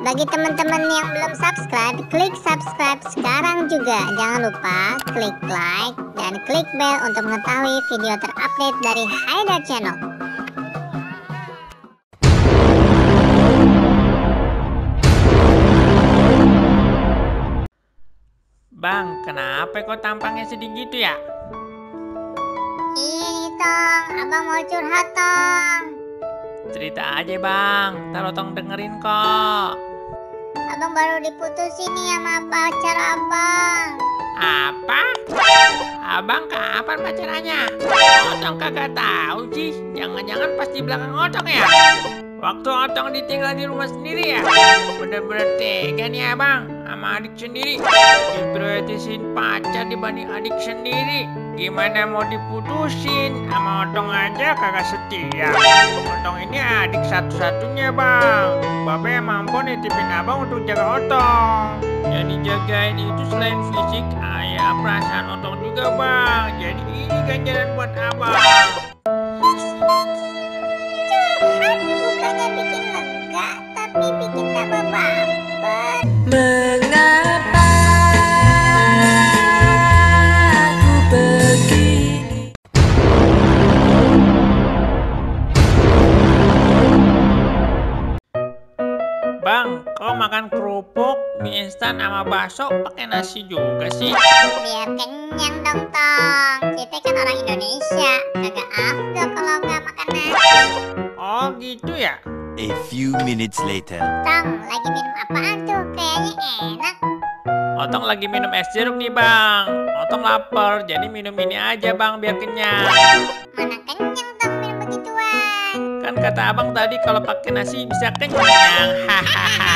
Bagi teman-teman yang belum subscribe, klik subscribe sekarang juga. Jangan lupa klik like dan klik bell untuk mengetahui video terupdate dari Haidar Channel. Bang, kenapa kok tampangnya sedih gitu ya? Ini Tong, abang mau curhat Tong. Cerita aja bang, ntar Otong dengerin kok. Abang baru diputusin nih sama pacar abang. Apa? Abang kapan pacarannya? Otong kagak tahu sih. Jangan-jangan pas di belakang Otong ya? Waktu Otong ditinggal di rumah sendiri ya? Bener-bener tega nih abang sama adik sendiri. Diprioritisin pacar dibanding adik sendiri. Gimana mau diputusin? Sama Otong aja kagak setia. Otong ini adik satu-satunya bang. Babe mampu nitipin abang untuk jaga Otong. Yang dijagain itu selain fisik, perasaan Otong juga bang. Jadi ini ganjaran buat abang. Curhat bukannya bikin lega, tapi bikin tambah baper. Mengapa aku begini? Bang, kok makan kerupuk, mie instan sama bakso pakai nasi juga sih? Biar kenyang dong Tong. Kita kan orang Indonesia, kagak afdol kalau nggak makan nasi. Oh gitu ya? A few minutes later. Tong, lagi minum apaan tuh? Kayaknya enak. Otong lagi minum es jeruk nih bang. Otong lapar, jadi minum ini aja bang biar kenyang. Mana kenyang Tong minum begituan. Kan kata abang tadi kalau pakai nasi bisa kenyang. Hahaha.